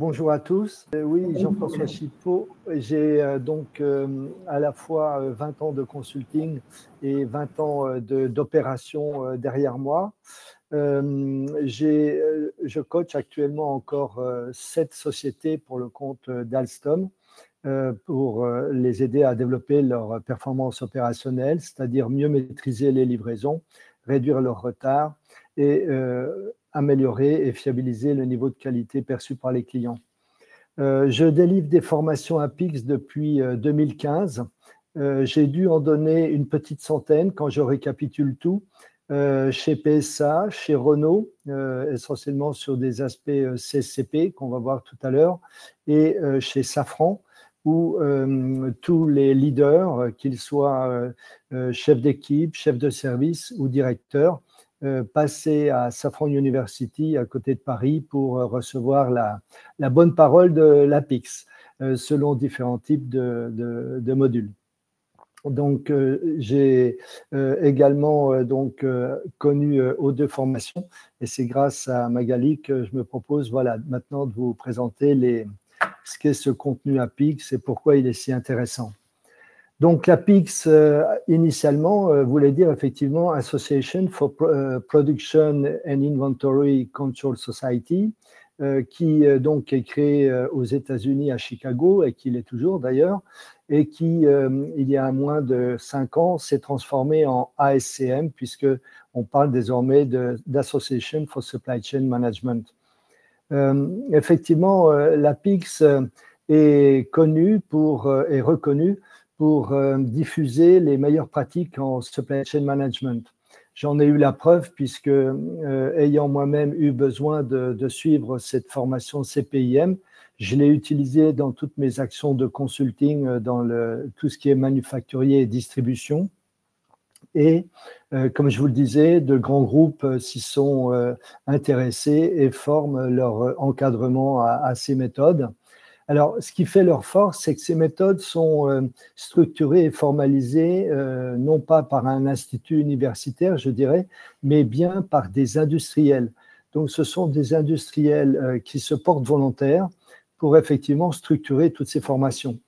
Bonjour à tous. Oui, Jean-François Chipot. J'ai à la fois 20 ans de consulting et 20 ans d'opération derrière moi. Je coach actuellement encore 7 sociétés pour le compte d'Alstom pour les aider à développer leur performance opérationnelle, c'est-à-dire mieux maîtriser les livraisons, réduire leur retard et améliorer et fiabiliser le niveau de qualité perçu par les clients. Je délivre des formations APIX depuis 2015. J'ai dû en donner une petite centaine quand je récapitule tout, chez PSA, chez Renault, essentiellement sur des aspects CSCP qu'on va voir tout à l'heure, et chez Safran, où tous les leaders, qu'ils soient chefs d'équipe, chefs de service ou directeurs, passaient à Safran University à côté de Paris pour recevoir la bonne parole de l'APIX selon différents types de modules. Donc, j'ai également connu O2 Formation et c'est grâce à Magali que je me propose maintenant de vous présenter ce qu'est ce contenu APIX et pourquoi il est si intéressant. Donc, l'APIX, initialement, voulait dire effectivement Association for Production and Inventory Control Society, qui donc est créée aux États-Unis à Chicago et qui l'est toujours d'ailleurs, et qui, il y a moins de 5 ans, s'est transformée en ASCM, puisqu'on parle désormais d'Association for Supply Chain Management. Effectivement, l'APIX est connue et reconnue pour diffuser les meilleures pratiques en supply chain management. J'en ai eu la preuve puisque, ayant moi-même eu besoin de suivre cette formation CPIM, je l'ai utilisée dans toutes mes actions de consulting, dans tout ce qui est manufacturier et distribution. Et comme je vous le disais, de grands groupes s'y sont intéressés et forment leur encadrement à ces méthodes. Alors, ce qui fait leur force, c'est que ces méthodes sont structurées et formalisées, non pas par un institut universitaire, je dirais, mais bien par des industriels. Donc, ce sont des industriels qui se portent volontaires pour effectivement structurer toutes ces formations.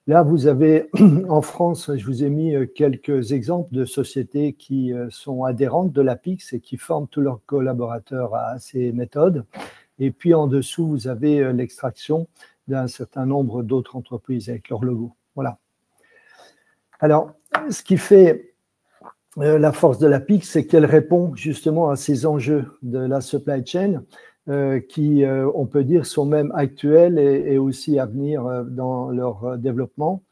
Là, vous avez, en France, je vous ai mis quelques exemples de sociétés qui sont adhérentes de l'APIX et qui forment tous leurs collaborateurs à ces méthodes. Et puis, en dessous, vous avez l'extraction d'un certain nombre d'autres entreprises avec leur logo. Voilà. Alors, ce qui fait la force de l'APIX, c'est qu'elle répond justement à ces enjeux de la supply chain qui, on peut dire, sont même actuels et aussi à venir dans leur développement.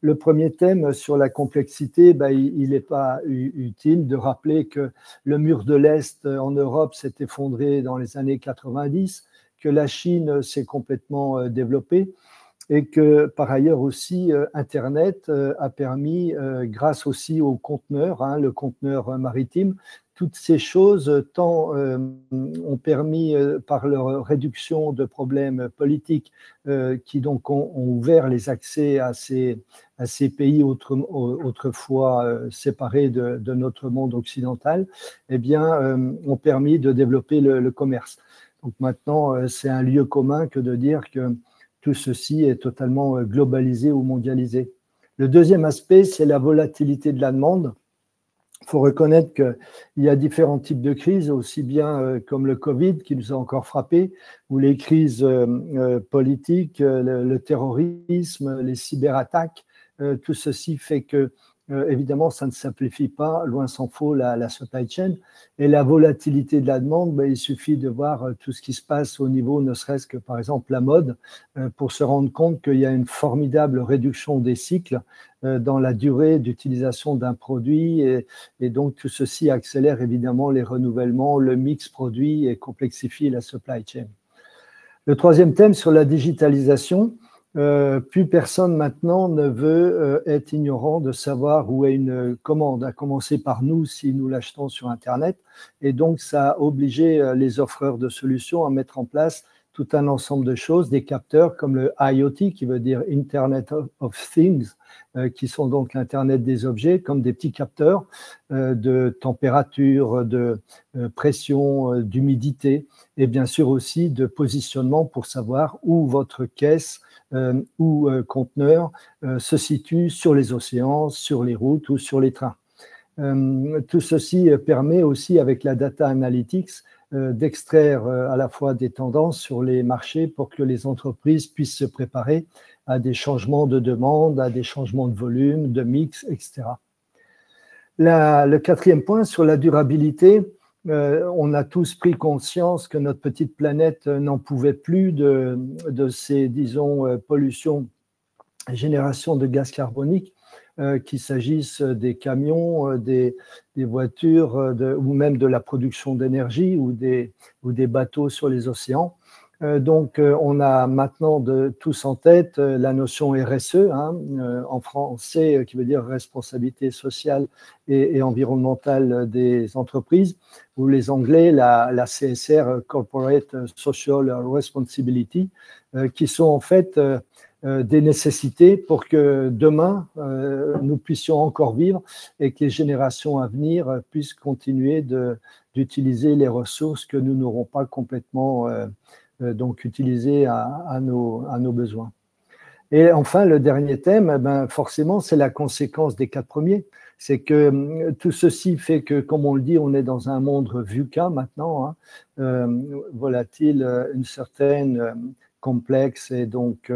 Le premier thème sur la complexité, il n'est pas utile de rappeler que le mur de l'Est en Europe s'est effondré dans les années 90, que la Chine s'est complètement développée et que par ailleurs aussi Internet a permis, grâce aussi aux conteneurs, le conteneur maritime, toutes ces choses tant ont permis par leur réduction de problèmes politiques qui donc ont ouvert les accès à ces pays autrefois séparés de notre monde occidental, eh bien, ont permis de développer le commerce. Donc maintenant, c'est un lieu commun que de dire que tout ceci est totalement globalisé ou mondialisé. Le deuxième aspect, c'est la volatilité de la demande. Il faut reconnaître qu'il y a différents types de crises, aussi bien comme le Covid qui nous a encore frappés, ou les crises politiques, le terrorisme, les cyberattaques. Tout ceci fait que évidemment, ça ne simplifie pas, loin s'en faut, la supply chain. Et la volatilité de la demande, il suffit de voir tout ce qui se passe au niveau, ne serait-ce que par exemple la mode, pour se rendre compte qu'il y a une formidable réduction des cycles dans la durée d'utilisation d'un produit. Et donc, tout ceci accélère évidemment les renouvellements, le mix produit et complexifie la supply chain. Le troisième thème sur la digitalisation. Plus personne maintenant ne veut être ignorant de savoir où est une commande, à commencer par nous si nous l'achetons sur Internet. Et donc, ça a obligé les offreurs de solutions à mettre en place tout un ensemble de choses, des capteurs comme le IoT, qui veut dire Internet of Things, qui sont donc l'Internet des objets, comme des petits capteurs de température, de pression, d'humidité, et bien sûr aussi de positionnement pour savoir où votre caisse ou conteneur se situe sur les océans, sur les routes ou sur les trains. Tout ceci permet aussi, avec la data analytics, d'extraire à la fois des tendances sur les marchés pour que les entreprises puissent se préparer à des changements de demande, à des changements de volume, de mix, etc. Le quatrième point, sur la durabilité, on a tous pris conscience que notre petite planète n'en pouvait plus de ces, disons, pollutions, générations de gaz carbonique, qu'il s'agisse des camions, des voitures ou même de la production d'énergie ou des bateaux sur les océans. Donc, on a maintenant tous en tête la notion RSE, hein, en français, qui veut dire responsabilité sociale et environnementale des entreprises, ou les Anglais, la CSR, Corporate Social Responsibility, qui sont en fait des nécessités pour que demain, nous puissions encore vivre et que les générations à venir puissent continuer d'utiliser les ressources que nous n'aurons pas complètement donc utilisées à nos besoins. Et enfin, le dernier thème, ben, forcément, c'est la conséquence des 4 premiers. C'est que tout ceci fait que, comme on le dit, on est dans un monde VUCA maintenant, hein, volatile, une certaine complexe, et donc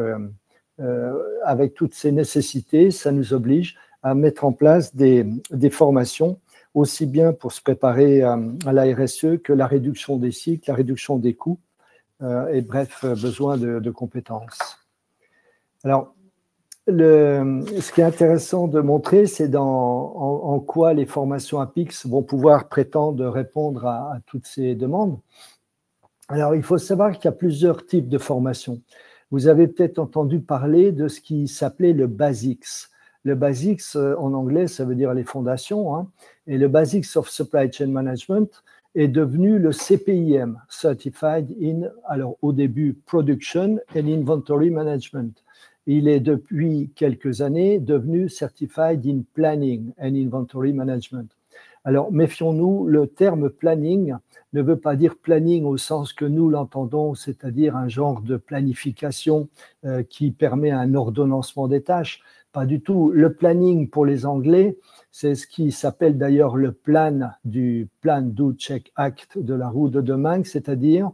avec toutes ces nécessités, ça nous oblige à mettre en place des formations, aussi bien pour se préparer à la RSE que la réduction des cycles, la réduction des coûts, et bref, besoin de compétences. Alors, ce qui est intéressant de montrer, c'est en quoi les formations APIX vont pouvoir prétendre répondre à toutes ces demandes. Alors, il faut savoir qu'il y a plusieurs types de formations. Vous avez peut-être entendu parler de ce qui s'appelait le BASICS. Le BASICS, en anglais, ça veut dire les fondations, hein, et le Basics of Supply Chain Management est devenu le CPIM, Certified in, alors au début, Production and Inventory Management. Il est depuis quelques années devenu Certified in Planning and Inventory Management. Alors, méfions-nous, le terme planning ne veut pas dire planning au sens que nous l'entendons, c'est-à-dire un genre de planification qui permet un ordonnancement des tâches. Pas du tout. Le planning pour les Anglais, c'est ce qui s'appelle d'ailleurs le plan du Plan Do Check Act de la roue de Deming, c'est-à-dire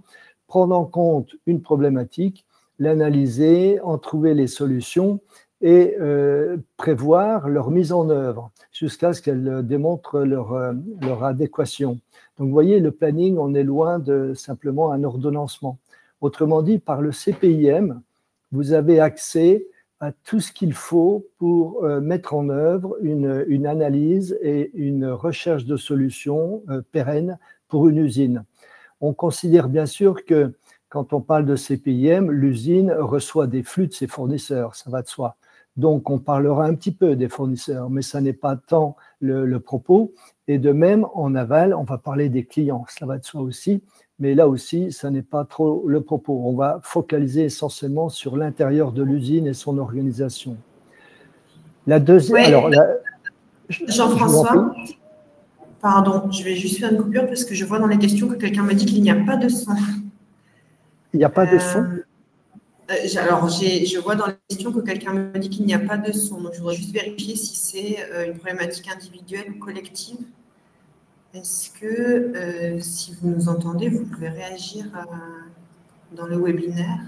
prendre en compte une problématique, l'analyser, en trouver les solutions et prévoir leur mise en œuvre jusqu'à ce qu'elles démontrent leur adéquation. Donc, vous voyez, le planning, on est loin de simplement un ordonnancement. Autrement dit, par le CPIM, vous avez accès à tout ce qu'il faut pour mettre en œuvre une analyse et une recherche de solutions pérennes pour une usine. On considère bien sûr que quand on parle de CPIM, l'usine reçoit des flux de ses fournisseurs, ça va de soi. Donc, on parlera un petit peu des fournisseurs, mais ça n'est pas tant le propos. Et de même, en aval, on va parler des clients, ça va de soi aussi. Mais là aussi, ça n'est pas trop le propos. On va focaliser essentiellement sur l'intérieur de l'usine et son organisation. La deuxième… Oui. Alors, Jean-François, pardon, je vais juste faire une coupure parce que je vois dans les questions que quelqu'un me dit qu'il n'y a pas de son. Il n'y a pas de son? Alors, je vois dans les questions que quelqu'un me dit qu'il n'y a pas de son. Donc, je voudrais juste vérifier si c'est une problématique individuelle ou collective. Est-ce que, si vous nous entendez, vous pouvez réagir dans le webinaire?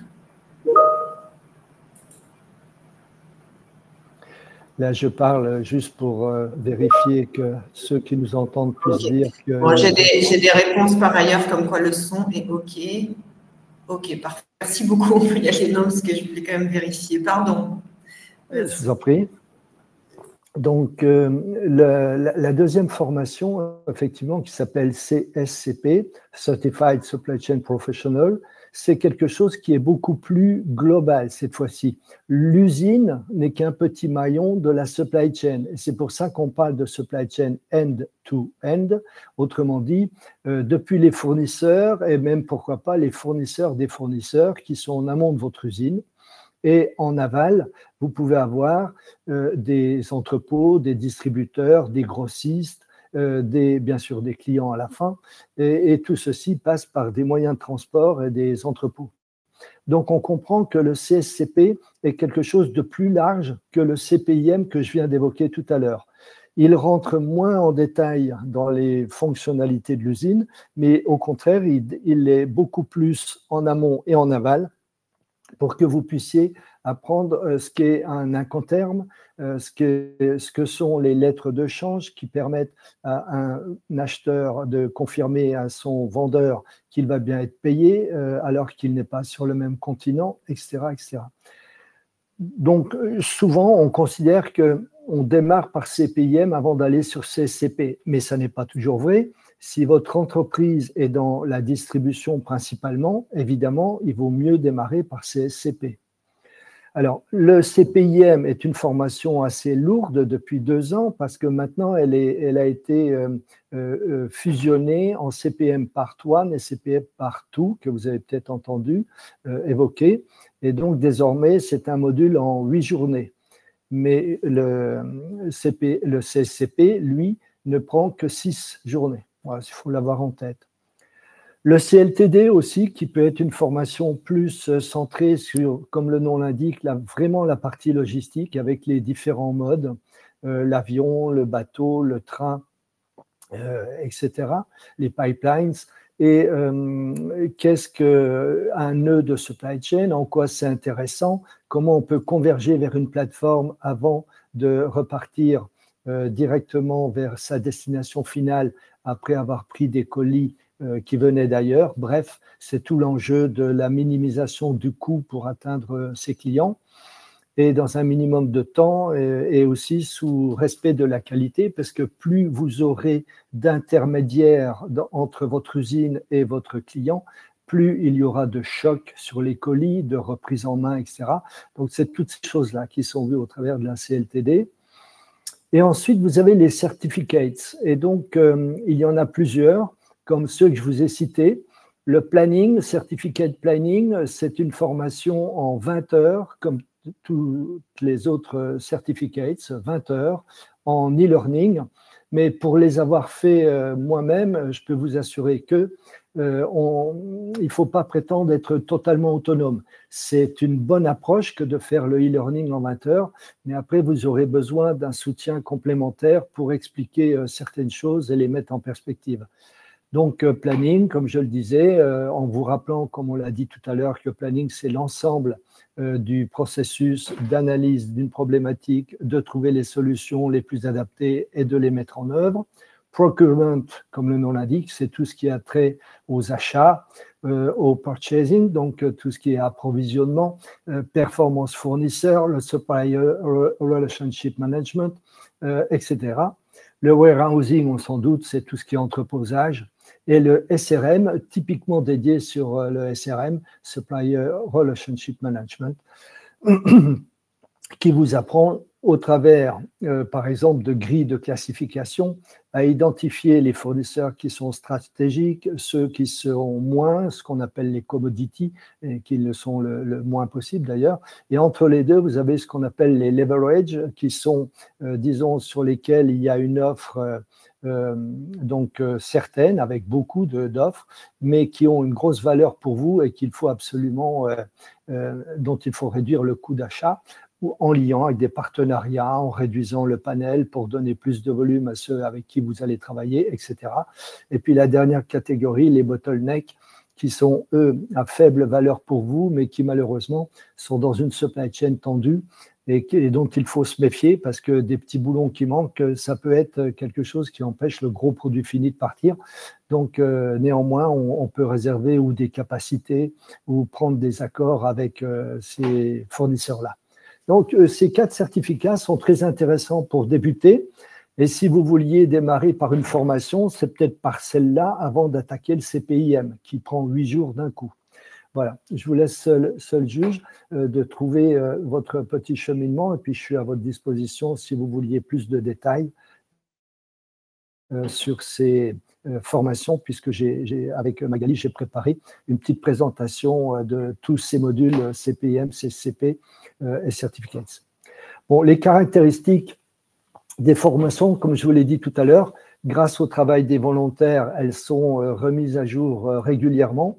Là, je parle juste pour vérifier que ceux qui nous entendent puissent dire que… Bon, j'ai des réponses par ailleurs, comme quoi le son est OK. OK, parfait. Merci beaucoup. On peut y aller, non, parce que je voulais quand même vérifier. Pardon. Merci. Je vous en prie. Donc, la deuxième formation, effectivement, qui s'appelle CSCP, Certified Supply Chain Professional, c'est quelque chose qui est beaucoup plus global cette fois-ci. L'usine n'est qu'un petit maillon de la supply chain. Et c'est pour ça qu'on parle de supply chain end-to-end. Autrement dit, depuis les fournisseurs et même, pourquoi pas, les fournisseurs des fournisseurs qui sont en amont de votre usine. Et en aval, vous pouvez avoir des entrepôts, des distributeurs, des grossistes, bien sûr des clients à la fin. Et tout ceci passe par des moyens de transport et des entrepôts. Donc, on comprend que le CSCP est quelque chose de plus large que le CPIM que je viens d'évoquer tout à l'heure. Il rentre moins en détail dans les fonctionnalités de l'usine, mais au contraire, il est beaucoup plus en amont et en aval, pour que vous puissiez apprendre ce qu'est un incoterm, ce que sont les lettres de change qui permettent à un acheteur de confirmer à son vendeur qu'il va bien être payé alors qu'il n'est pas sur le même continent, etc., etc. Donc, souvent, on considère qu'on démarre par CPIM avant d'aller sur CSCP, mais ça n'est pas toujours vrai. Si votre entreprise est dans la distribution principalement, évidemment, il vaut mieux démarrer par CSCP. Alors, le CPIM est une formation assez lourde depuis 2 ans parce que maintenant, elle a été fusionnée en CPM Part 1 et CPM Part 2, que vous avez peut-être entendu évoquer. Et donc, désormais, c'est un module en 8 journées. Mais le CSCP, lui, ne prend que 6 journées. Voilà, il faut l'avoir en tête. Le CLTD aussi, qui peut être une formation plus centrée sur, comme le nom l'indique, vraiment la partie logistique avec les différents modes, l'avion, le bateau, le train, etc., les pipelines. Et qu'est-ce qu'un nœud de supply chain, en quoi c'est intéressant, comment on peut converger vers une plateforme avant de repartir directement vers sa destination finale après avoir pris des colis qui venaient d'ailleurs. Bref, c'est tout l'enjeu de la minimisation du coût pour atteindre ses clients et dans un minimum de temps et aussi sous respect de la qualité, parce que plus vous aurez d'intermédiaires entre votre usine et votre client, plus il y aura de chocs sur les colis, de reprise en main, etc. Donc, c'est toutes ces choses-là qui sont vues au travers de la CLTD. Et ensuite, vous avez les certificates. Et donc, il y en a plusieurs, comme ceux que je vous ai cités. Le planning, certificate planning, c'est une formation en 20 heures, comme toutes les autres certificates, 20 heures en e-learning. Mais pour les avoir fait moi-même, je peux vous assurer que il ne faut pas prétendre être totalement autonome. C'est une bonne approche que de faire le e-learning en 20 heures, mais après, vous aurez besoin d'un soutien complémentaire pour expliquer certaines choses et les mettre en perspective. Donc, planning, comme je le disais, en vous rappelant, comme on l'a dit tout à l'heure, que planning, c'est l'ensemble du processus d'analyse d'une problématique, de trouver les solutions les plus adaptées et de les mettre en œuvre. Procurement, comme le nom l'indique, c'est tout ce qui a trait aux achats, au purchasing, donc tout ce qui est approvisionnement, performance fournisseur, le supplier relationship management, etc. Le warehousing, on s'en doute, c'est tout ce qui est entreposage. Et le SRM, typiquement dédié sur le SRM, Supplier Relationship Management, qui vous apprend au travers, par exemple, de grilles de classification, à identifier les fournisseurs qui sont stratégiques, ceux qui sont moins, ce qu'on appelle les commodities, et qui le sont le moins possible d'ailleurs. Et entre les deux, vous avez ce qu'on appelle les leverage, qui sont, disons, sur lesquels il y a une offre certaine, avec beaucoup d'offres, mais qui ont une grosse valeur pour vous et qu'il faut absolument, dont il faut réduire le coût d'achat, ou en liant avec des partenariats, en réduisant le panel pour donner plus de volume à ceux avec qui vous allez travailler, etc. Et puis la dernière catégorie, les bottlenecks, qui sont, eux, à faible valeur pour vous, mais qui malheureusement sont dans une supply chain tendue et dont il faut se méfier parce que des petits boulons qui manquent, ça peut être quelque chose qui empêche le gros produit fini de partir. Donc, néanmoins, on peut réserver ou des capacités ou prendre des accords avec ces fournisseurs-là. Donc, ces 4 certificats sont très intéressants pour débuter. Et si vous vouliez démarrer par une formation, c'est peut-être par celle-là avant d'attaquer le CPIM, qui prend 8 jours d'un coup. Voilà, je vous laisse seul juge de trouver votre petit cheminement et puis je suis à votre disposition si vous vouliez plus de détails sur ces formations, puisque avec Magali, j'ai préparé une petite présentation de tous ces modules CPIM, CCP et Certificates. Bon, les caractéristiques des formations, comme je vous l'ai dit tout à l'heure, grâce au travail des volontaires, elles sont remises à jour régulièrement,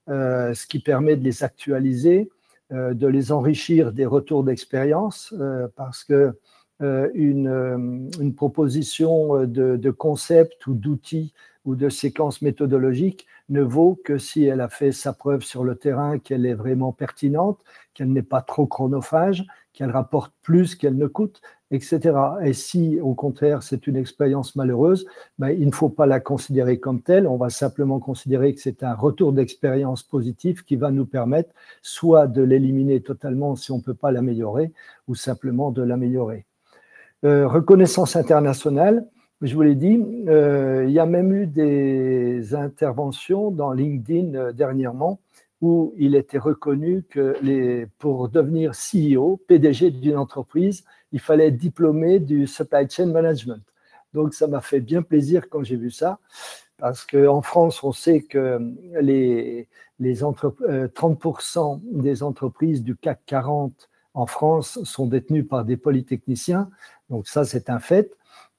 ce qui permet de les actualiser, de les enrichir des retours d'expérience, parce que une proposition de concept ou d'outils ou de séquences méthodologiques ne vaut que si elle a fait sa preuve sur le terrain, qu'elle est vraiment pertinente, qu'elle n'est pas trop chronophage, qu'elle rapporte plus qu'elle ne coûte, etc. Et si, au contraire, c'est une expérience malheureuse, ben, il ne faut pas la considérer comme telle, on va simplement considérer que c'est un retour d'expérience positif qui va nous permettre soit de l'éliminer totalement si on ne peut pas l'améliorer, ou simplement de l'améliorer. Reconnaissance internationale, je vous l'ai dit, il y a même eu des interventions dans LinkedIn dernièrement où il était reconnu que pour devenir CEO, PDG d'une entreprise, il fallait être diplômé du Supply Chain Management. Donc, ça m'a fait bien plaisir quand j'ai vu ça, parce qu'en France, on sait que 30% des entreprises du CAC 40 en France sont détenues par des polytechniciens. Donc ça, c'est un fait.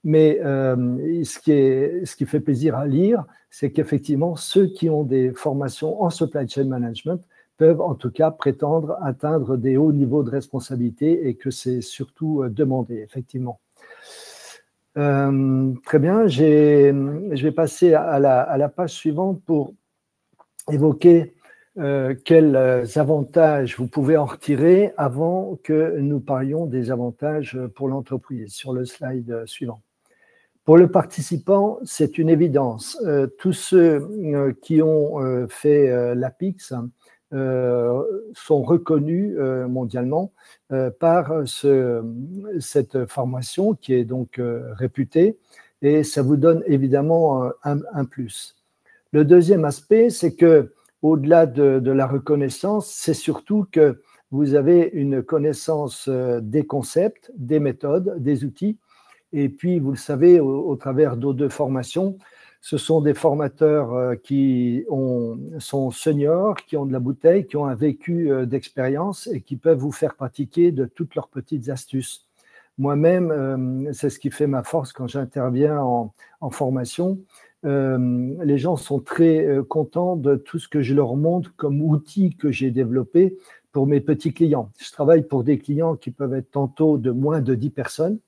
Mais ce qui fait plaisir à lire, c'est qu'effectivement, ceux qui ont des formations en supply chain management peuvent en tout cas prétendre atteindre des hauts niveaux de responsabilité et que c'est surtout demandé, effectivement. Très bien, je vais passer à la page suivante pour évoquer quels avantages vous pouvez en retirer avant que nous parlions des avantages pour l'entreprise, sur le slide suivant. Pour le participant, c'est une évidence. Tous ceux qui ont fait l'APIX sont reconnus mondialement par cette formation qui est donc réputée et ça vous donne évidemment un plus. Le deuxième aspect, c'est que au-delà de la reconnaissance, c'est surtout que vous avez une connaissance des concepts, des méthodes, des outils. Et puis, vous le savez, au travers d'O2 Formations, ce sont des formateurs qui sont seniors, qui ont de la bouteille, qui ont un vécu d'expérience et qui peuvent vous faire pratiquer de toutes leurs petites astuces. Moi-même, c'est ce qui fait ma force quand j'interviens en formation. Les gens sont très contents de tout ce que je leur montre comme outil que j'ai développé pour mes petits clients. Je travaille pour des clients qui peuvent être tantôt de moins de 10 personnes.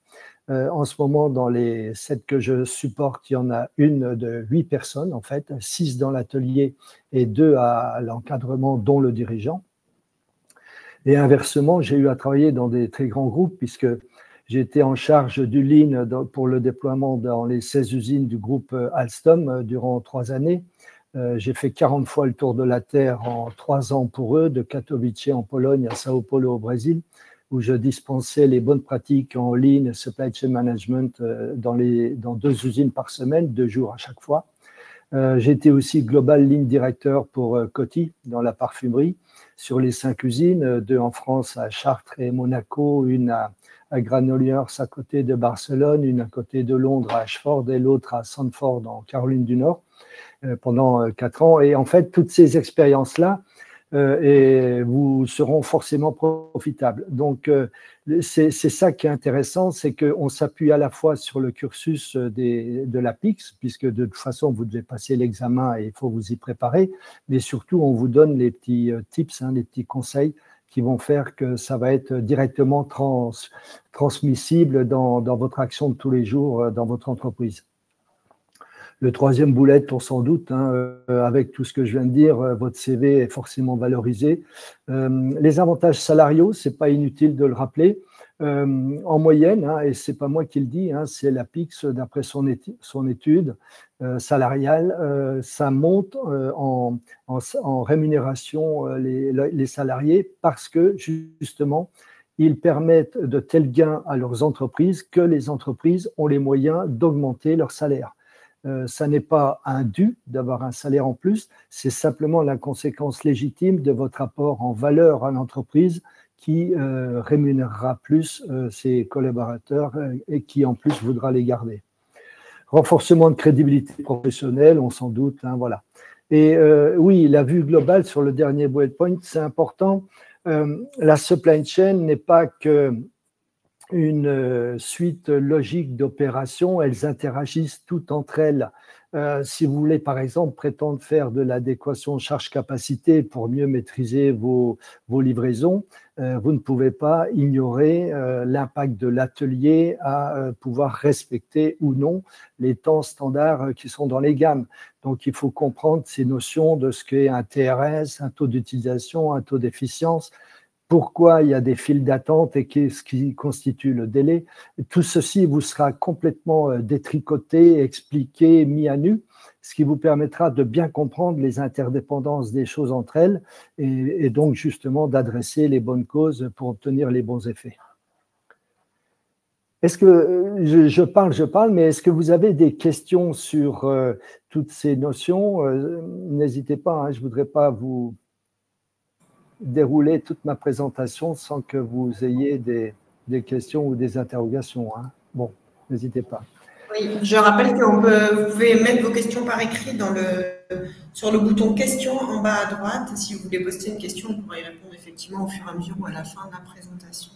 En ce moment, dans les 7 que je supporte, il y en a une de 8 personnes, en fait, 6 dans l'atelier et 2 à l'encadrement, dont le dirigeant. Et inversement, j'ai eu à travailler dans des très grands groupes puisque j'étais en charge du Lean pour le déploiement dans les 16 usines du groupe Alstom durant 3 années. J'ai fait 40 fois le tour de la Terre en 3 ans pour eux, de Katowice en Pologne à Sao Paulo au Brésil, où je dispensais les bonnes pratiques en Lean et Supply Chain Management dans 2 usines par semaine, 2 jours à chaque fois. J'étais aussi Global Lean Director pour Coty dans la parfumerie, sur les 5 usines, 2 en France à Chartres et Monaco, une à Granollers à côté de Barcelone, une à côté de Londres à Ashford et l'autre à Sandford en Caroline du Nord pendant 4 ans. Et en fait, toutes ces expériences-là vous seront forcément profitables. Donc, c'est ça qui est intéressant, c'est qu'on s'appuie à la fois sur le cursus de l'APIX, puisque de toute façon, vous devez passer l'examen et il faut vous y préparer, mais surtout, on vous donne les petits tips, les petits conseils qui vont faire que ça va être directement transmissible dans votre action de tous les jours dans votre entreprise. Le troisième bullet, pour sans doute, avec tout ce que je viens de dire, votre CV est forcément valorisé. Les avantages salariaux, ce n'est pas inutile de le rappeler. En moyenne, et ce n'est pas moi qui le dis, c'est l'APIX d'après son étude salariale, ça monte en rémunération les salariés parce que justement, ils permettent de tels gains à leurs entreprises que les entreprises ont les moyens d'augmenter leur salaire. Ça n'est pas un dû d'avoir un salaire en plus, c'est simplement la conséquence légitime de votre apport en valeur à l'entreprise qui rémunérera plus ses collaborateurs et qui en plus voudra les garder. Renforcement de crédibilité professionnelle, on s'en doute, hein, voilà. Et oui, la vue globale sur le dernier bullet point, c'est important. La supply chain n'est pas que une suite logique d'opérations, elles interagissent toutes entre elles. Si vous voulez, par exemple, prétendre faire de l'adéquation charge-capacité pour mieux maîtriser vos livraisons, vous ne pouvez pas ignorer l'impact de l'atelier à pouvoir respecter ou non les temps standards qui sont dans les gammes. Donc, il faut comprendre ces notions de ce qu'est un TRS, un taux d'utilisation, un taux d'efficience, pourquoi il y a des files d'attente et qu'est-ce qui constitue le délai. Tout ceci vous sera complètement détricoté, expliqué, mis à nu, ce qui vous permettra de bien comprendre les interdépendances des choses entre elles et donc justement d'adresser les bonnes causes pour obtenir les bons effets. Est-ce que je parle, mais est-ce que vous avez des questions sur toutes ces notions? N'hésitez pas, hein, je ne voudrais pas vous dérouler toute ma présentation sans que vous ayez des questions ou des interrogations, hein. Bon, n'hésitez pas. Oui, je rappelle que vous pouvez mettre vos questions par écrit sur le bouton questions en bas à droite. Si vous voulez poster une question, on pourra y répondre effectivement au fur et à mesure ou à la fin de la présentation.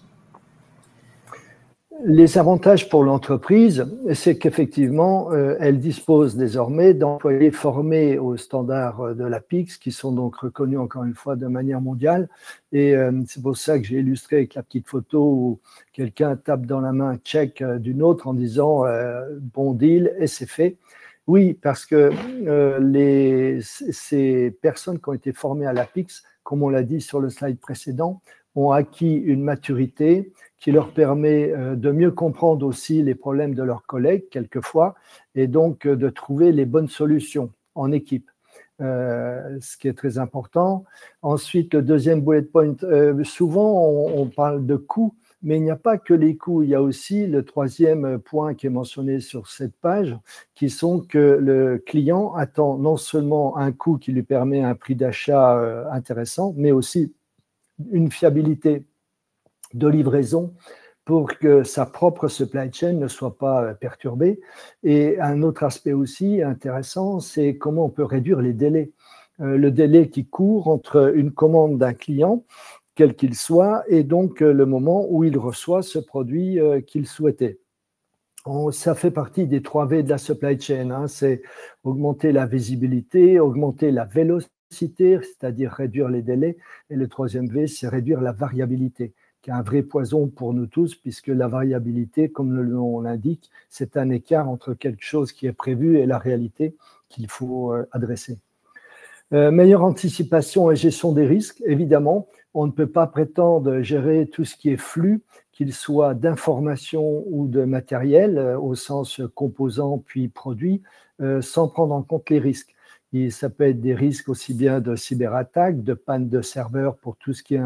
Les avantages pour l'entreprise, c'est qu'effectivement, elle dispose désormais d'employés formés aux standards de l'APIX, qui sont donc reconnus encore une fois de manière mondiale. Et c'est pour ça que j'ai illustré avec la petite photo où quelqu'un tape dans la main check d'une autre en disant bon deal et c'est fait. Oui, parce que ces personnes qui ont été formées à l'APIX, comme on l'a dit sur le slide précédent, ont acquis une maturité qui leur permet de mieux comprendre aussi les problèmes de leurs collègues, quelquefois, et donc de trouver les bonnes solutions en équipe, ce qui est très important. Ensuite, le deuxième bullet point, souvent on parle de coûts, mais il n'y a pas que les coûts, il y a aussi le troisième point qui est mentionné sur cette page, qui sont que le client attend non seulement un coût qui lui permet un prix d'achat intéressant, mais aussi une fiabilité de livraison pour que sa propre supply chain ne soit pas perturbée. Et un autre aspect aussi intéressant, c'est comment on peut réduire les délais. Le délai qui court entre une commande d'un client, quel qu'il soit, et donc le moment où il reçoit ce produit qu'il souhaitait. Ça fait partie des 3 V de la supply chain, hein, c'est augmenter la visibilité, augmenter la vélocité, c'est-à-dire réduire les délais, et le troisième V, c'est réduire la variabilité, qui est un vrai poison pour nous tous, puisque la variabilité, comme le nom l'indique, c'est un écart entre quelque chose qui est prévu et la réalité qu'il faut adresser. Meilleure anticipation et gestion des risques, évidemment, on ne peut pas prétendre gérer tout ce qui est flux, qu'il soit d'information ou de matériel, au sens composant puis produit, sans prendre en compte les risques. Et ça peut être des risques aussi bien de cyberattaque, de panne de serveur pour tout ce qui est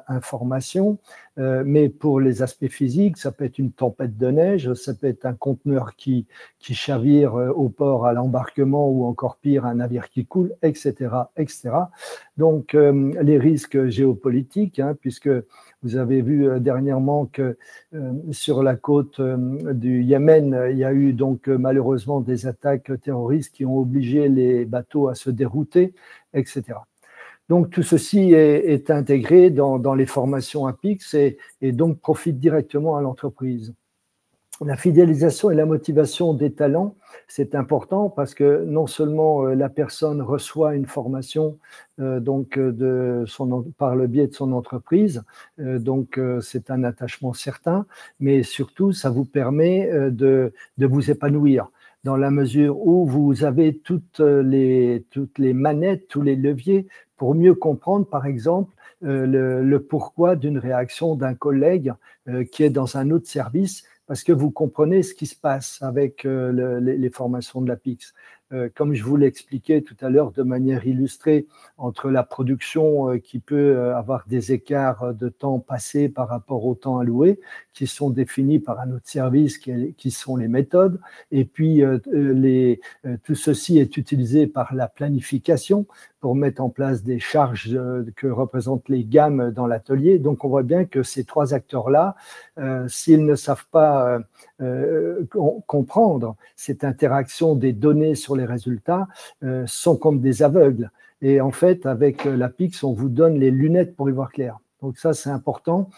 information, mais pour les aspects physiques, ça peut être une tempête de neige, ça peut être un conteneur qui chavire au port à l'embarquement ou encore pire, un navire qui coule, etc. etc. Donc, les risques géopolitiques, hein, puisque vous avez vu dernièrement que sur la côte du Yémen, il y a eu donc malheureusement des attaques terroristes qui ont obligé les bateaux à se dérouter, etc. Donc tout ceci est intégré dans les formations APIX et donc profite directement à l'entreprise. La fidélisation et la motivation des talents, c'est important parce que non seulement la personne reçoit une formation donc par le biais de son entreprise, donc c'est un attachement certain, mais surtout ça vous permet de vous épanouir dans la mesure où vous avez toutes les manettes, tous les leviers pour mieux comprendre, par exemple, le pourquoi d'une réaction d'un collègue qui est dans un autre service, parce que vous comprenez ce qui se passe avec les formations de l'APIX. comme je vous l'expliquais tout à l'heure de manière illustrée, entre la production qui peut avoir des écarts de temps passé par rapport au temps alloué, qui sont définis par un autre service qui sont les méthodes, et puis tout ceci est utilisé par la planification pour mettre en place des charges que représentent les gammes dans l'atelier. Donc on voit bien que ces trois acteurs-là, s'ils ne savent pas comprendre cette interaction des données sur les résultats, sont comme des aveugles. Et en fait, avec l'APIX, on vous donne les lunettes pour y voir clair. Donc ça, c'est important.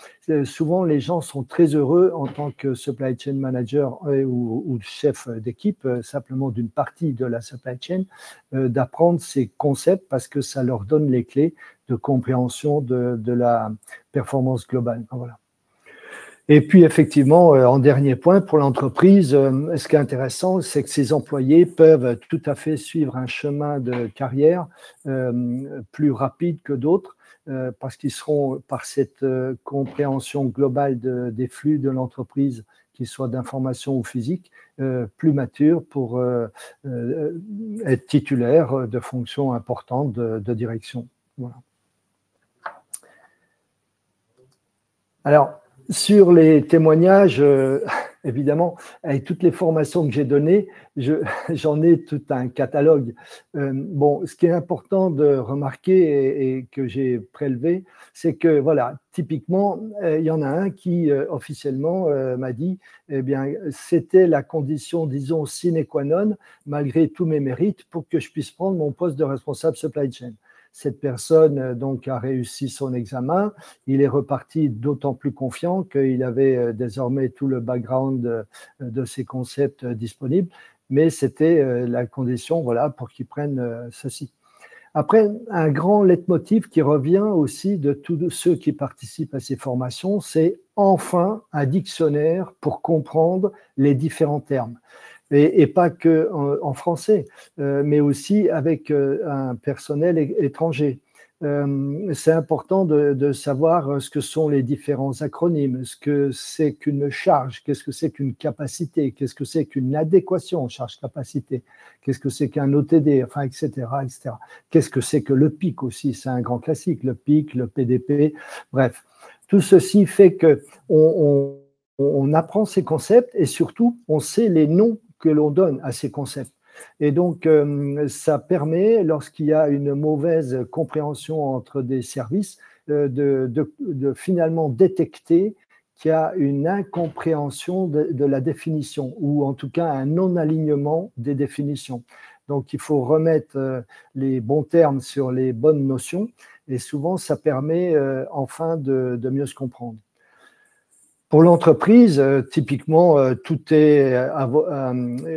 Souvent, les gens sont très heureux en tant que supply chain manager ou chef d'équipe, simplement d'une partie de la supply chain, d'apprendre ces concepts parce que ça leur donne les clés de compréhension de la performance globale. Voilà. Et puis, effectivement, en dernier point, pour l'entreprise, ce qui est intéressant, c'est que ces employés peuvent tout à fait suivre un chemin de carrière plus rapide que d'autres, parce qu'ils seront, par cette compréhension globale des flux de l'entreprise, qu'ils soient d'information ou physique, plus matures pour être titulaires de fonctions importantes de direction. Voilà. Alors, sur les témoignages, évidemment, avec toutes les formations que j'ai données, j'en ai tout un catalogue. Bon, ce qui est important de remarquer et que j'ai prélevé, c'est que, voilà, typiquement, il y en a un qui, officiellement, m'a dit, eh bien, c'était la condition, disons, sine qua non, malgré tous mes mérites, pour que je puisse prendre mon poste de responsable supply chain. Cette personne donc a réussi son examen. Il est reparti d'autant plus confiant qu'il avait désormais tout le background de ces concepts disponibles, mais c'était la condition, voilà, pour qu'il prenne ceci. Après, un grand leitmotiv qui revient aussi de tous ceux qui participent à ces formations, c'est enfin un dictionnaire pour comprendre les différents termes. Et pas que en français, mais aussi avec un personnel étranger. C'est important de savoir ce que sont les différents acronymes, ce que c'est qu'une charge, qu'est-ce que c'est qu'une capacité, qu'est-ce que c'est qu'une adéquation charge-capacité, qu'est-ce que c'est qu'un OTD, enfin, etc., etc. Qu'est-ce que c'est que le PIC aussi, c'est un grand classique, le PIC, le PDP, bref. Tout ceci fait qu'on apprend ces concepts et surtout, on sait les noms que l'on donne à ces concepts. Et donc, ça permet, lorsqu'il y a une mauvaise compréhension entre des services, de finalement détecter qu'il y a une incompréhension de la définition, ou en tout cas un non-alignement des définitions. Donc, il faut remettre les bons termes sur les bonnes notions, et souvent, ça permet enfin de mieux se comprendre. Pour l'entreprise, typiquement, tout est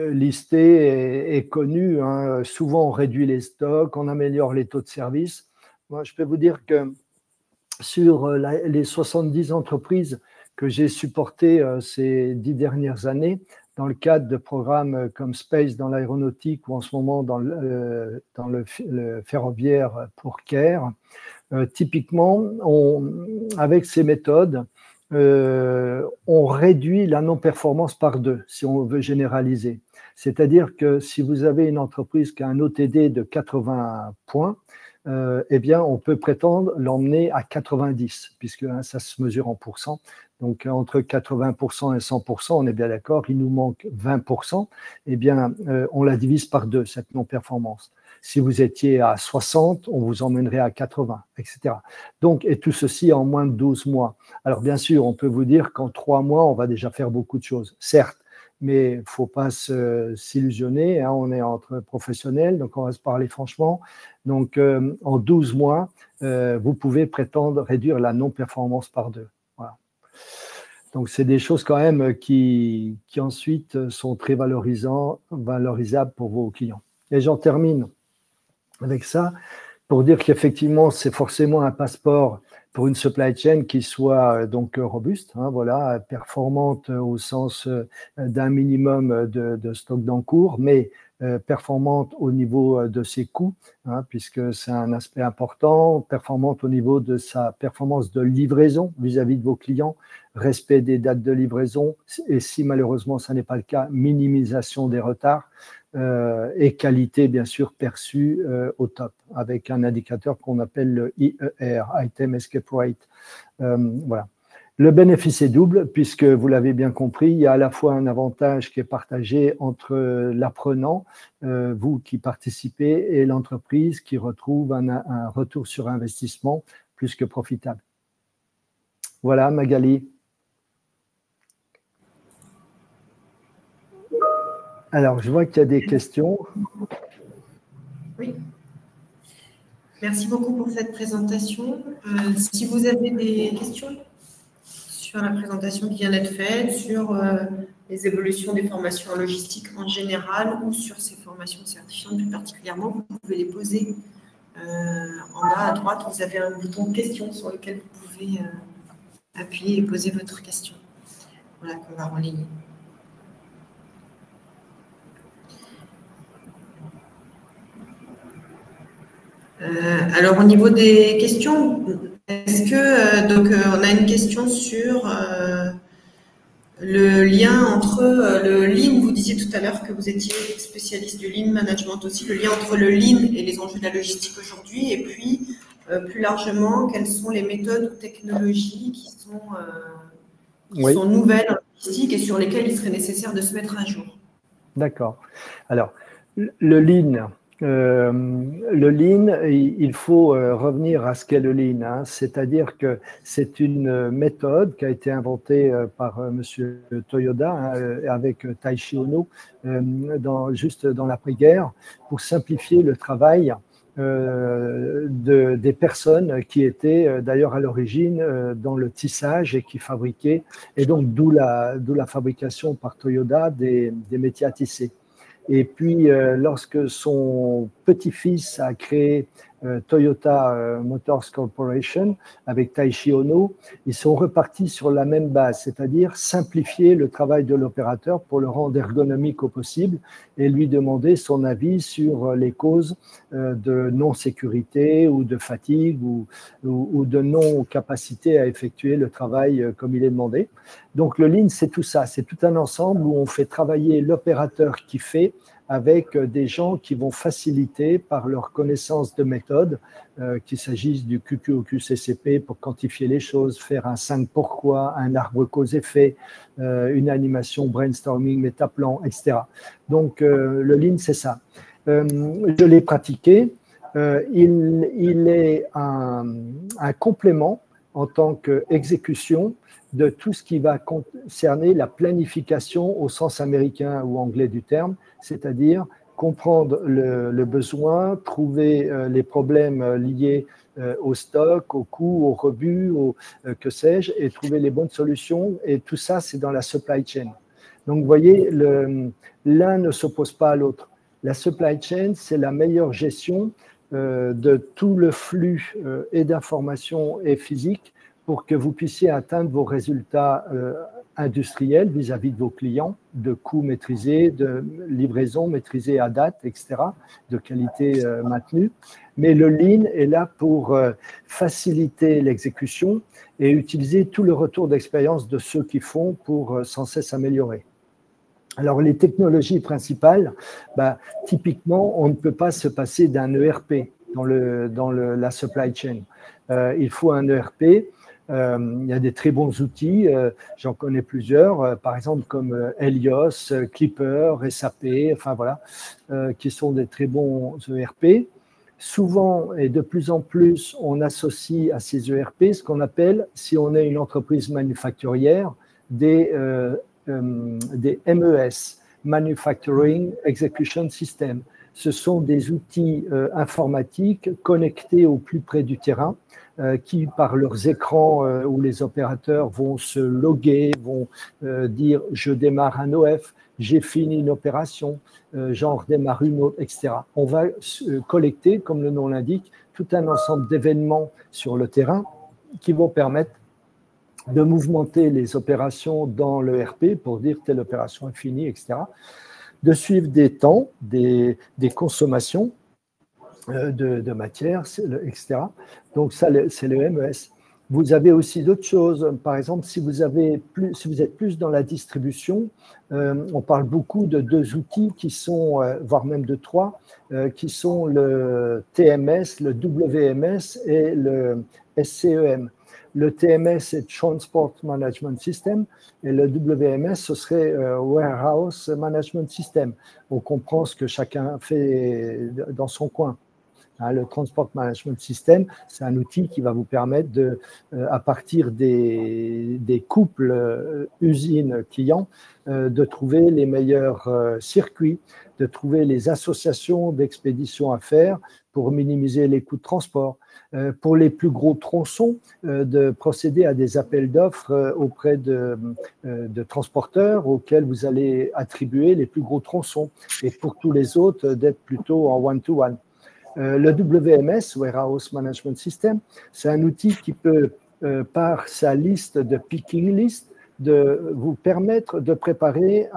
listé et connu. Hein. Souvent, on réduit les stocks, on améliore les taux de service. Moi, je peux vous dire que sur les 70 entreprises que j'ai supportées ces 10 dernières années, dans le cadre de programmes comme Space dans l'aéronautique ou en ce moment dans le ferroviaire pour CARE, typiquement, avec ces méthodes, on réduit la non-performance par 2, si on veut généraliser. C'est-à-dire que si vous avez une entreprise qui a un OTD de 80 points, eh bien, on peut prétendre l'emmener à 90, puisque hein, ça se mesure en pourcents. Donc, entre 80% et 100%, on est bien d'accord, il nous manque 20%, eh bien, on la divise par 2, cette non-performance. Si vous étiez à 60, on vous emmènerait à 80, etc. Donc, et tout ceci en moins de 12 mois. Alors, bien sûr, on peut vous dire qu'en 3 mois, on va déjà faire beaucoup de choses, certes, mais il ne faut pas s'illusionner. Hein, on est entre professionnels, donc on va se parler franchement. Donc, en 12 mois, vous pouvez prétendre réduire la non-performance par 2. Voilà. Donc, c'est des choses quand même qui ensuite sont très valorisables pour vos clients. Et j'en termine avec ça, pour dire qu'effectivement, c'est forcément un passeport pour une supply chain qui soit donc robuste, hein, voilà, performante au sens d'un minimum de stock d'encours, mais performante au niveau de ses coûts, hein, puisque c'est un aspect important, performante au niveau de sa performance de livraison vis-à-vis de vos clients, respect des dates de livraison, et si malheureusement ça n'est pas le cas, minimisation des retards, et qualité bien sûr perçue au top, avec un indicateur qu'on appelle le IER, Item Escape Rate. Voilà. Le bénéfice est double, puisque vous l'avez bien compris, il y a à la fois un avantage qui est partagé entre l'apprenant, vous qui participez, et l'entreprise qui retrouve un retour sur investissement plus que profitable. Voilà, Magali. Alors, je vois qu'il y a des questions. Oui. Merci beaucoup pour cette présentation. Si vous avez des questions sur la présentation qui vient d'être faite, sur les évolutions des formations en logistique en général ou sur ces formations certifiantes plus particulièrement, vous pouvez les poser en bas à droite. Vous avez un bouton questions sur lequel vous pouvez appuyer et poser votre question. Voilà, qu'on va relayer. Alors, au niveau des questions, est-ce que, on a une question sur le lien entre le Lean, vous disiez tout à l'heure que vous étiez spécialiste du Lean Management aussi, le lien entre le Lean et les enjeux de la logistique aujourd'hui, et puis plus largement, quelles sont les méthodes ou technologies qui sont nouvelles en logistique et sur lesquelles il serait nécessaire de se mettre à jour? D'accord. Alors, le Lean, il faut revenir à ce qu'est le Lean, hein. C'est-à-dire que c'est une méthode qui a été inventée par Monsieur Toyoda, hein, avec Taishi Ohno, juste dans l'après-guerre, pour simplifier le travail des personnes qui étaient d'ailleurs à l'origine dans le tissage et qui fabriquaient, et donc d'où la fabrication par Toyoda des métiers à tisser. Et puis, lorsque son petit-fils a créé Toyota Motors Corporation avec Taishi Ohno, ils sont repartis sur la même base, c'est-à-dire simplifier le travail de l'opérateur pour le rendre ergonomique au possible et lui demander son avis sur les causes de non-sécurité ou de fatigue ou de non-capacité à effectuer le travail comme il est demandé. Donc, le Lean, c'est tout ça, c'est tout un ensemble où on fait travailler l'opérateur qui fait avec des gens qui vont faciliter par leur connaissance de méthode, qu'il s'agisse du QQ au QCCP pour quantifier les choses, faire un 5 pourquoi, un arbre cause-effet, une animation brainstorming, métaplan, etc. Donc, le Lean, c'est ça. Je l'ai pratiqué. Il est un complément en tant qu'exécution de tout ce qui va concerner la planification au sens américain ou anglais du terme, c'est-à-dire comprendre le besoin, trouver les problèmes liés au stock, au coût, au rebut, que sais-je, et trouver les bonnes solutions. Et tout ça, c'est dans la supply chain. Donc, vous voyez, l'un ne s'oppose pas à l'autre. La supply chain, c'est la meilleure gestion de tout le flux et d'informations et physiques pour que vous puissiez atteindre vos résultats industriels vis-à-vis de vos clients, de coûts maîtrisés, de livraison maîtrisée à date, etc., de qualité maintenue. Mais le Lean est là pour faciliter l'exécution et utiliser tout le retour d'expérience de ceux qui font pour sans cesse améliorer. Alors, les technologies principales, typiquement, on ne peut pas se passer d'un ERP dans la supply chain. Il faut un ERP. Il y a des très bons outils, j'en connais plusieurs, par exemple comme Helios, Clipper, SAP, enfin voilà, qui sont des très bons ERP. Souvent et de plus en plus, on associe à ces ERP ce qu'on appelle, si on est une entreprise manufacturière, des MES, Manufacturing Execution System. Ce sont des outils informatiques connectés au plus près du terrain qui, par leurs écrans où les opérateurs vont se loguer, vont dire « je démarre un OF », « j'ai fini une opération », j'en redémarre une autre, etc. On va collecter, comme le nom l'indique, tout un ensemble d'événements sur le terrain qui vont permettre de mouvementer les opérations dans le RP pour dire telle opération est finie, etc. de suivre des temps, des consommations de matière, etc. Donc, ça, c'est le MES. Vous avez aussi d'autres choses. Par exemple, si vous êtes plus dans la distribution, on parle beaucoup de 2 outils qui sont, voire même de 3, qui sont le TMS, le WMS et le SCEM. Le TMS, c'est Transport Management System, et le WMS, ce serait Warehouse Management System. On comprend ce que chacun fait dans son coin. Le Transport Management System, c'est un outil qui va vous permettre à partir des couples usines-clients, de trouver les meilleurs circuits, de trouver les associations d'expédition à faire pour minimiser les coûts de transport. Pour les plus gros tronçons, de procéder à des appels d'offres auprès de transporteurs auxquels vous allez attribuer les plus gros tronçons. Et pour tous les autres, d'être plutôt en one-to-one. Le WMS, Warehouse Management System, c'est un outil qui peut, par sa liste de picking list, de vous permettre de préparer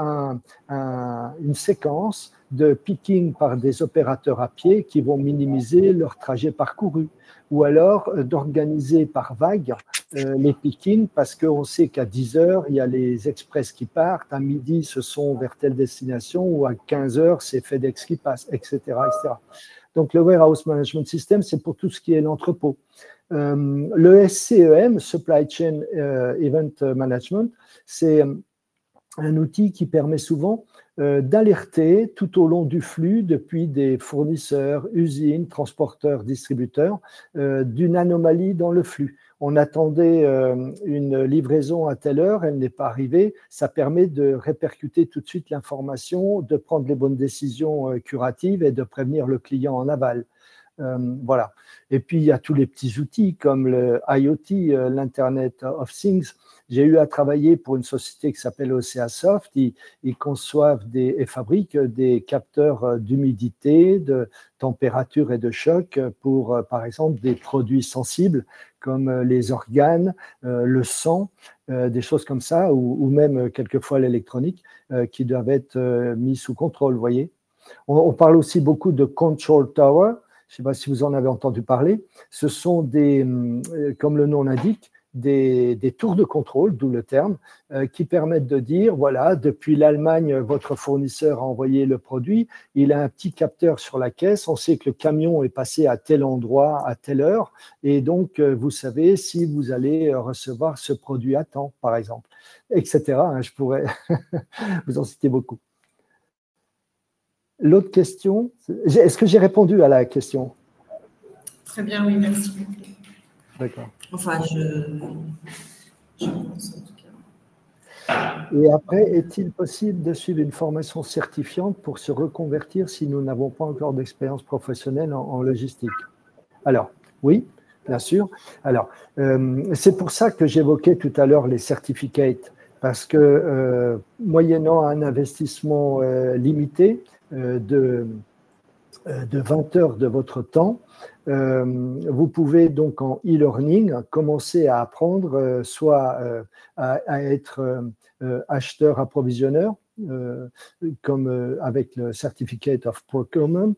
une séquence de picking par des opérateurs à pied qui vont minimiser leur trajet parcouru, ou alors d'organiser par vague les pickings, parce qu'on sait qu'à 10 heures, il y a les express qui partent, à midi, ce sont vers telle destination, ou à 15 heures, c'est FedEx qui passe, etc., etc. Donc, le Warehouse Management System, c'est pour tout ce qui est l'entrepôt. Le SCEM, Supply Chain Event Management, c'est un outil qui permet souvent d'alerter tout au long du flux, depuis des fournisseurs, usines, transporteurs, distributeurs, d'une anomalie dans le flux. On attendait une livraison à telle heure, elle n'est pas arrivée. Ça permet de répercuter tout de suite l'information, de prendre les bonnes décisions curatives et de prévenir le client en aval. Voilà. Et puis, il y a tous les petits outils comme le IoT, l'Internet of Things. J'ai eu à travailler pour une société qui s'appelle OceaSoft. Ils conçoivent et fabriquent des capteurs d'humidité, de température et de choc pour, par exemple, des produits sensibles comme les organes, le sang, des choses comme ça, ou même quelquefois l'électronique, qui doivent être mis sous contrôle, vous voyez. On parle aussi beaucoup de Control Tower. Je ne sais pas si vous en avez entendu parler. Ce sont comme le nom l'indique, des tours de contrôle, d'où le terme, qui permettent de dire, voilà, depuis l'Allemagne, votre fournisseur a envoyé le produit, il a un petit capteur sur la caisse, on sait que le camion est passé à tel endroit, à telle heure, et donc vous savez si vous allez recevoir ce produit à temps, par exemple, etc. Je pourrais vous en citer beaucoup. L'autre question, est-ce que j'ai répondu à la question? Très bien, oui, merci beaucoup. D'accord. Enfin, je pense en tout cas. Et après, est-il possible de suivre une formation certifiante pour se reconvertir si nous n'avons pas encore d'expérience professionnelle en logistique? Alors, oui, bien sûr. Alors, c'est pour ça que j'évoquais tout à l'heure les certificates, parce que moyennant un investissement limité de 20 heures de votre temps, vous pouvez donc en e-learning commencer à apprendre soit à être acheteur-approvisionneur, comme avec le Certificate of Procurement.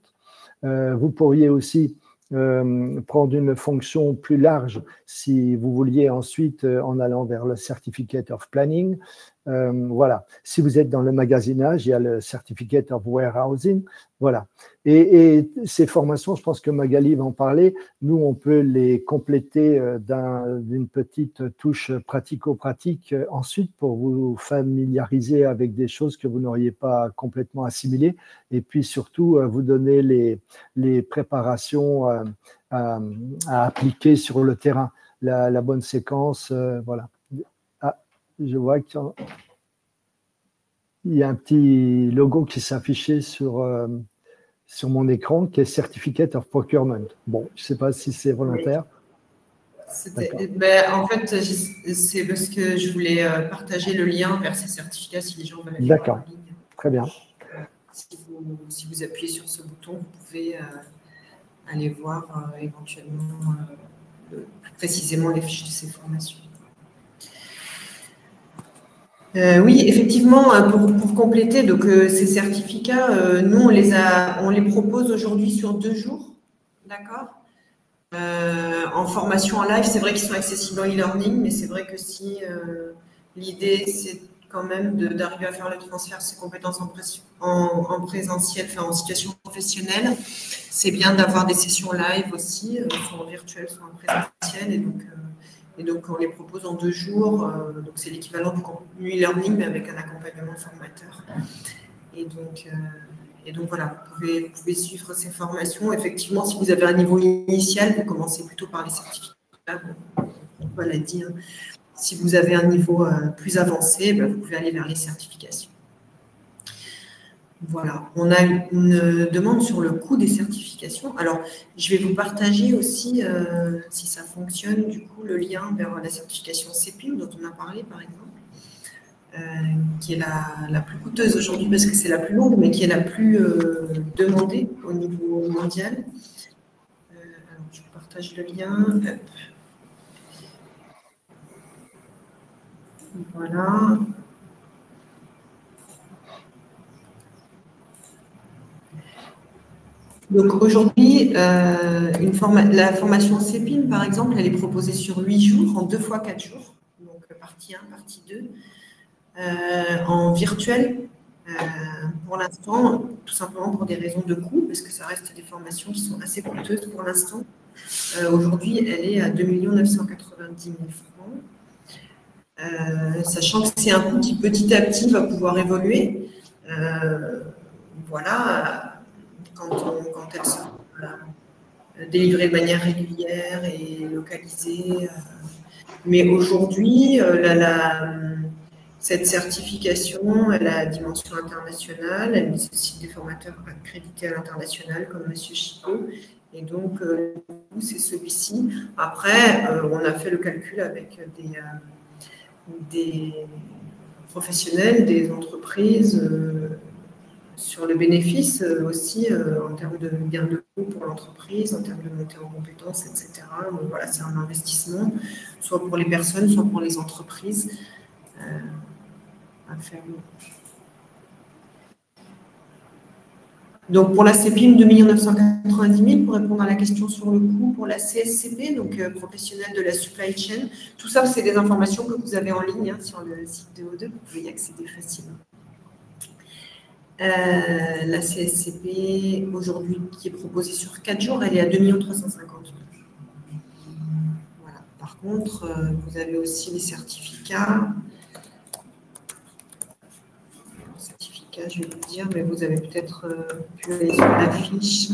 Vous pourriez aussi prendre une fonction plus large si vous vouliez ensuite en allant vers le Certificate of Planning. Voilà. Si vous êtes dans le magasinage, il y a le Certificate of Warehousing. Voilà. Et ces formations, je pense que Magali va en parler. Nous, on peut les compléter d'une petite touche pratico-pratique ensuite pour vous familiariser avec des choses que vous n'auriez pas complètement assimilées. Et puis surtout, vous donner les préparations à appliquer sur le terrain, la bonne séquence. Voilà. Je vois qu'il y a un petit logo qui s'affichait sur mon écran qui est Certificate of Procurement. Bon, je ne sais pas si c'est volontaire. En fait, c'est parce que je voulais partager le lien vers ces certificats si les gens veulent aller D'accord, en ligne. très bien. Si vous appuyez sur ce bouton, vous pouvez aller voir éventuellement plus précisément les fiches de ces formations. Oui, effectivement, pour compléter, donc ces certificats, nous on les propose aujourd'hui sur 2 jours, d'accord. En formation en live, c'est vrai qu'ils sont accessibles en e-learning, mais c'est vrai que si l'idée c'est quand même d'arriver à faire le transfert de ces compétences en présentiel, enfin en situation professionnelle, c'est bien d'avoir des sessions live aussi, soit en virtuel, soit en présentiel, et donc on les propose en 2 jours. Donc c'est l'équivalent du contenu e-learning, mais avec un accompagnement formateur. Et donc voilà, vous pouvez suivre ces formations. Effectivement, si vous avez un niveau initial, vous commencez plutôt par les certificats. On l'a dit. Hein. Si vous avez un niveau plus avancé, ben, vous pouvez aller vers les certifications. Voilà, on a une demande sur le coût des certifications. Alors, je vais vous partager aussi, si ça fonctionne, du coup, le lien vers la certification CEPIM dont on a parlé, par exemple. Qui est la plus coûteuse aujourd'hui parce que c'est la plus longue, mais qui est la plus demandée au niveau mondial. Alors, je vous partage le lien. Hop. Voilà. Donc aujourd'hui, la formation CEPIM, par exemple, elle est proposée sur 8 jours, en 2 fois 4 jours. Donc partie 1, partie 2. En virtuel, pour l'instant, tout simplement pour des raisons de coût, parce que ça reste des formations qui sont assez coûteuses pour l'instant. Aujourd'hui, elle est à 2 990 000 francs, sachant que c'est un coût qui petit à petit va pouvoir évoluer. Voilà, quand elle sera délivrée de manière régulière et localisée. Mais aujourd'hui, cette certification, elle a dimension internationale, elle nécessite des formateurs accrédités à l'international comme M. Chico. Et donc, c'est celui-ci. Après, on a fait le calcul avec des professionnels, des entreprises, sur le bénéfice aussi, en termes de gain de coût pour l'entreprise, en termes de montée en compétences, etc. Donc voilà, c'est un investissement, soit pour les personnes, soit pour les entreprises, à faire. Donc, pour la CEPIM, 2 990 000, pour répondre à la question sur le coût, pour la CSCP, donc professionnelle de la supply chain. Tout ça, c'est des informations que vous avez en ligne sur le site de O2, vous pouvez y accéder facilement. La CSCP, aujourd'hui, qui est proposée sur 4 jours, elle est à 2 350 000. Voilà. Par contre, vous avez aussi les certificats. Je vais vous dire, mais vous avez peut-être pu aller sur la fiche.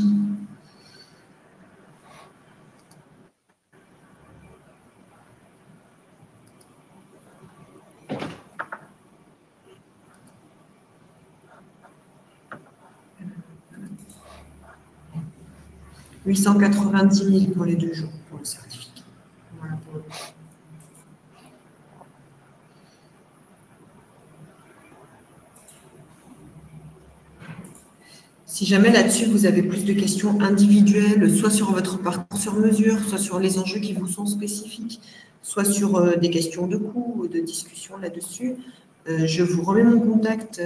« 890 000 pour les 2 jours, pour le certificat. » Voilà pour le... Si jamais là-dessus, vous avez plus de questions individuelles, soit sur votre parcours sur mesure, soit sur les enjeux qui vous sont spécifiques, soit sur des questions de coût ou de discussion là-dessus, je vous remets mon contact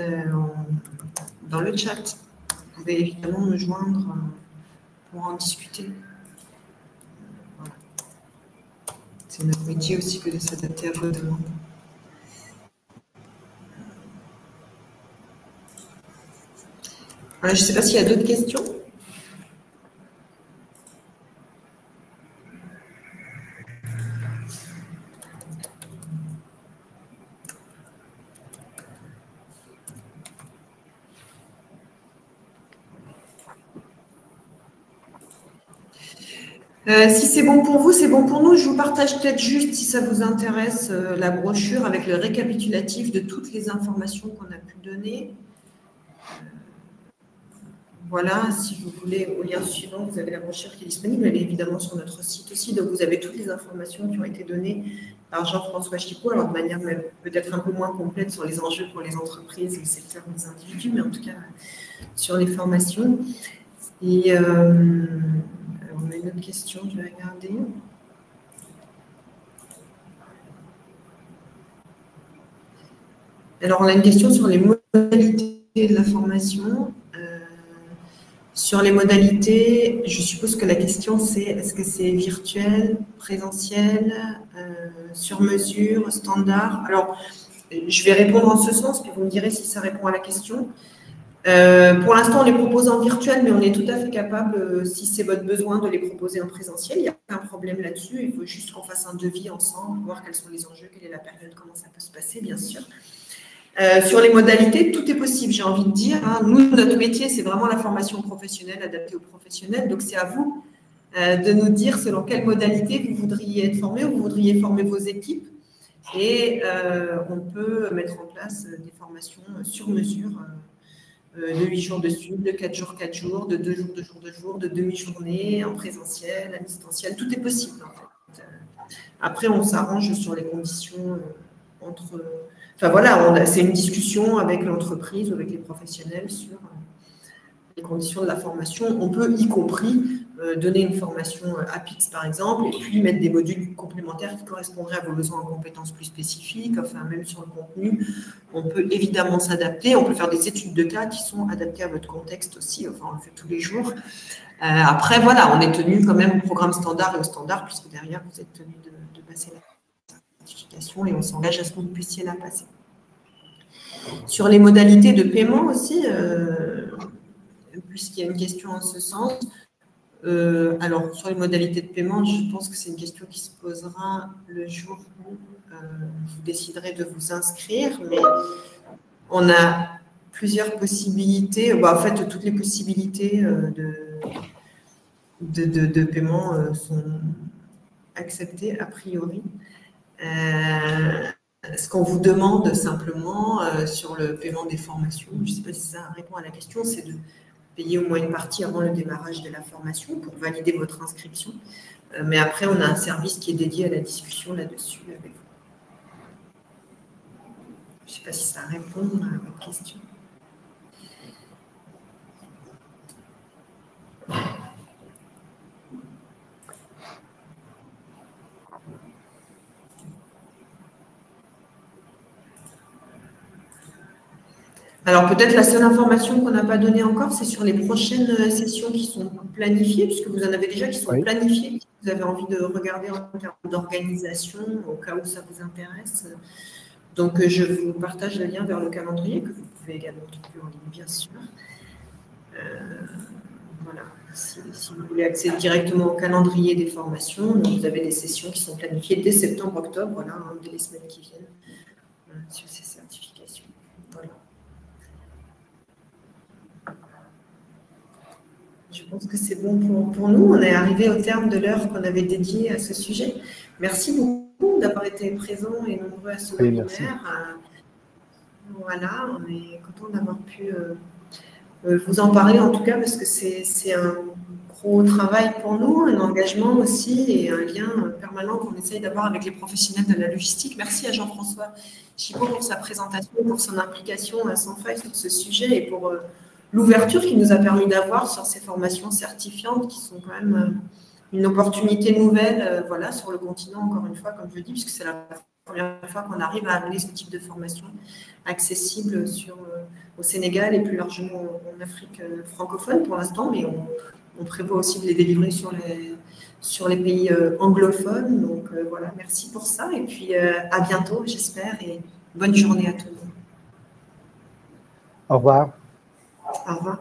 dans le chat. Vous pouvez évidemment me joindre pour en discuter. Voilà. C'est notre métier aussi que de s'adapter à vos demandes. Voilà, je ne sais pas s'il y a d'autres questions. Si c'est bon pour vous, c'est bon pour nous. Je vous partage peut-être juste, si ça vous intéresse, la brochure avec le récapitulatif de toutes les informations qu'on a pu donner. Voilà, si vous voulez, au lien suivant, vous avez la brochure qui est disponible. Elle est évidemment sur notre site aussi. Donc, vous avez toutes les informations qui ont été données par Jean-François Chicot, alors de manière peut-être un peu moins complète sur les enjeux pour les entreprises, le secteur des individus, mais en tout cas sur les formations. Et on a une autre question, je vais regarder. Alors, on a une question sur les modalités de la formation. Sur les modalités, je suppose que la question c'est est-ce que c'est virtuel, présentiel, sur mesure, standard? Alors, je vais répondre en ce sens, puis vous me direz si ça répond à la question. Pour l'instant, on les propose en virtuel, mais on est tout à fait capable, si c'est votre besoin, de les proposer en présentiel. Il n'y a aucun problème là-dessus. Il faut juste qu'on fasse un devis ensemble, voir quels sont les enjeux, quelle est la période, comment ça peut se passer, bien sûr. Sur les modalités, tout est possible, j'ai envie de dire. Hein. Nous, notre métier, c'est vraiment la formation professionnelle adaptée aux professionnels. Donc, c'est à vous de nous dire selon quelle modalité vous voudriez être formé ou vous voudriez former vos équipes. Et on peut mettre en place des formations sur mesure de 8 jours de suite, de 4 jours, de 2 jours, 2 jours, 2 jours, de demi-journée, en présentiel, à distanciel. Tout est possible, en fait. Après, on s'arrange sur les conditions entre... Enfin voilà, c'est une discussion avec l'entreprise ou avec les professionnels sur les conditions de la formation. On peut y compris donner une formation APIX par exemple et puis mettre des modules complémentaires qui correspondraient à vos besoins en compétences plus spécifiques, enfin même sur le contenu. On peut évidemment s'adapter, on peut faire des études de cas qui sont adaptées à votre contexte aussi, enfin on le fait tous les jours. Après voilà, on est tenu quand même au programme standard et au standard puisque derrière vous êtes tenu de passer la certification et on s'engage à ce que vous puissiez la passer. Sur les modalités de paiement aussi, puisqu'il y a une question en ce sens, alors sur les modalités de paiement, je pense que c'est une question qui se posera le jour où vous déciderez de vous inscrire, mais on a plusieurs possibilités, en fait toutes les possibilités de paiement sont acceptées a priori. Ce qu'on vous demande simplement sur le paiement des formations, je ne sais pas si ça répond à la question, c'est de payer au moins une partie avant le démarrage de la formation pour valider votre inscription. Mais après, on a un service qui est dédié à la discussion là-dessus avec vous. Je ne sais pas si ça répond à votre question. Alors, peut-être la seule information qu'on n'a pas donnée encore, c'est sur les prochaines sessions qui sont planifiées, puisque vous en avez déjà qui sont planifiées, si vous avez envie de regarder en termes d'organisation, au cas où ça vous intéresse. Donc, je vous partage le lien vers le calendrier, que vous pouvez également trouver en ligne, bien sûr. Voilà. Si vous voulez accéder directement au calendrier des formations, vous avez des sessions qui sont planifiées dès septembre-octobre, voilà, dès les semaines qui viennent, sur ces certifications. Voilà. Je pense que c'est bon pour nous. On est arrivé au terme de l'heure qu'on avait dédiée à ce sujet. Merci beaucoup d'avoir été présents et nombreux à ce webinaire. Voilà, on est content d'avoir pu vous en parler en tout cas parce que c'est un gros travail pour nous, un engagement aussi et un lien permanent qu'on essaye d'avoir avec les professionnels de la logistique. Merci à Jean-François Chipot pour sa présentation, pour son implication sans faille sur ce sujet et pour l'ouverture qu'il nous a permis d'avoir sur ces formations certifiantes qui sont quand même une opportunité nouvelle voilà, sur le continent, encore une fois, comme je dis, puisque c'est la première fois qu'on arrive à amener ce type de formation accessible au Sénégal et plus largement en Afrique francophone pour l'instant, mais on prévoit aussi de les délivrer sur les pays anglophones. Donc voilà, merci pour ça et puis à bientôt, j'espère, et bonne journée à tout le monde. Au revoir. Au revoir.